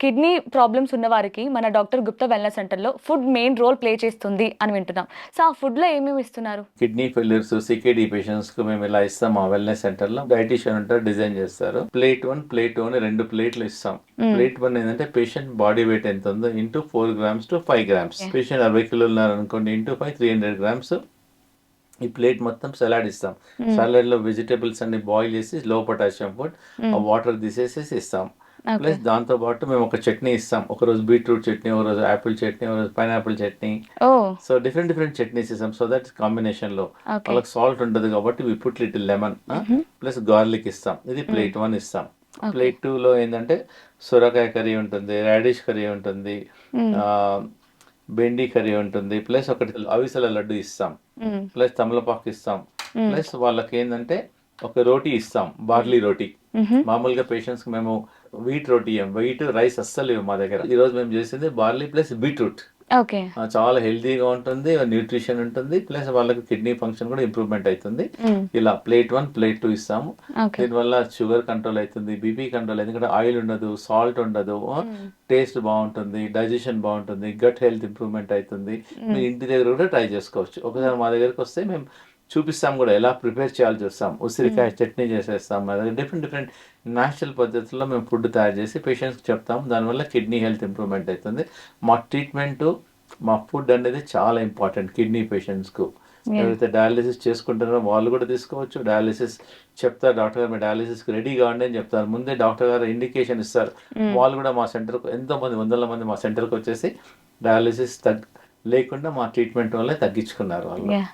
Kidney problems ఉన్న వారికి మన డాక్టర్ గుప్తా వెల్నెస్ సెంటర్‌లో ఫుడ్ మెయిన్ రోల్ ప్లే చేస్తుంది అని వింటున్నాం. సో, ఆ ఫుడ్‌లో ఏమేమి ఇస్తున్నారు? కిడ్నీ ఫెయిల్యూర్స్, సీకేడీ పేషెంట్స్‌కి మేము ఇలా ఇస్తాం మా వెల్‌నెస్ సెంటర్‌లో. డైటీషియన్ ఉంటారు, డిజైన్ చేస్తారు. ప్లేట్ 1, ప్లేట్ 2 అని 2 ప్లేట్లు ఇస్తాం. హ్మ్. ప్లేట్ 1 ఏంటంటే పేషెంట్ బాడీ వెయిట్ ఎంత ఉందో into 4 grams to 5 grams. Okay. Patient 60 కిలోలు ఉన్నారనుకోండి ఇంటూ 5 300 గ్రామ్స్. ఈ ప్లేట్ మొత్తం సలాడ్ ఇస్తాం. హ్మ్. సలాడ్‌లో వెజిటబుల్స్ అన్ని బాయిల్ చేసి లో పొటాషియం ఫుడ్ ఆ హ్మ్. వాటర్ తీసేసేసి ఇస్తాం. ఓకే. ప్లస్ దాంతో పాటు మేము ఒక చట్నీ ఇస్తాం. ఒకరోజు బీట్రూట్ చట్నీ, ఒకరోజు యాపిల్ చట్నీ, ఒకరోజు పైనాపిల్ చట్నీ. ఓహ్! సో, డిఫరెంట్ డిఫరెంట్ చట్నీస్ ఇస్తాం. సో దట్ కాంబినేషన్‌లో ఓకే. వాళ్ళకి సాల్ట్ ఉండదు కాబట్టి వి పుట్ లిటిల్ లెమన్ హుహు. ప్లస్ గార్లిక్ ఇస్తాం. ఇది హ్మ్. ప్లేట్ 1 ఇస్తాం. ఓకే. ప్లేట్ 2లో ఏందంటే సొరకాయ కర్రీ ఉంటుంది, రాడిష్ కర్రీ ఉంటుంది, హ్మ్. ఆహ్, బెండి కర్రీ ఉంటుంది. ప్లస్ ఒకటి అవిసెల లడ్డు ఇస్తాం. హ్మ్. ప్లస్ తమలపాకు ఇస్తాం. హ్మ్. ప్లస్ వాళ్ళకేందంటే ఒక రోటీ ఇస్తాం. హ్మ్. బార్లీ రోటీ. హుహు. మామూలుగా పేషెంట్స్‌కి మేము వీట్ రోటీ ఇయ్యం. వీట్, రైస్ అస్సలు ఇవ్వం మా దగ్గర. ఈరోజు మేము చేసింది బార్లీ ప్లస్ బీట్రూట్. ఓకే. చాలా హెల్తీగా ఉంటుంది. న్యూట్రిషన్ ఉంటుంది. ప్లస్ వాళ్ళకి కిడ్నీ ఫంక్షన్ కూడా ఇంప్రూవ్‌మెంట్ అయితుంది. హ్మ్. ఇలా ప్లేట్ 1, ప్లేట్ 2 ఇస్తాము. ఓకే. దీనివల్ల షుగర్ కంట్రోల్ అయితుంది. బీపీ కంట్రోల్ ఎందుకంటే ఆయిల్ ఉండదు, సాల్ట్ ఉండదు. హ్మ్. టేస్ట్ బావుంటుంది. డైజెషన్ బావుంటుంది. గట్ హెల్త్ ఇంప్రూవ్‌మెంట్ అయితుంది. హ్మ్. మీరు ఇంటి దగ్గర కూడా ట్రై చేసుకోవచ్చు. హ్మ్. ఒకసారి మా దగ్గరికొస్తే మేము చూపిస్తాం కూడా ఎలా ప్రిపేర్ చేయాలో చూస్తాం. హ్మ్. ఉసిరికాయ చట్నీ చేసేస్తాం. మా దగ్గర డిఫరెంట్ డిఫరెంట్ నేచురల్ పద్ధతుల్లో మేము ఫుడ్ తయారు చేసి పేషెంట్స్‌కి చెప్తాం. దానివల్ల కిడ్నీ హెల్త్ ఇంప్రూవ్‌మెంట్ అయితుంది. మా ట్రీట్మెంటు, మా ఫుడ్ అనేది చాలా ఇంపార్టెంట్ కిడ్నీ పేషెంట్స్‌కు. యాహ్! ఎవరైతే డయాలిసిస్ చేసుకుంటున్నారో వాళ్ళు కూడా తీసుకోవచ్చు. డయాలిసిస్ చెప్తారు డాక్టర్ గారు మీరు డయాలిసిస్‌కి రెడీ కావండి అని చెప్తారు. ముందే డాక్టర్ గారు ఇండికేషన్ ఇస్తారు. హ్మ్. వాళ్ళు కూడా మా సెంటర్‌కు ఎంతోమంది వందల మంది మా సెంటర్‌కొచ్చేసి డయాలిసిస్ లేకుండా మా ట్రీట్మెంట్ వల్లే తగ్గించుకున్నారు వాళ్ళు. యాహ్!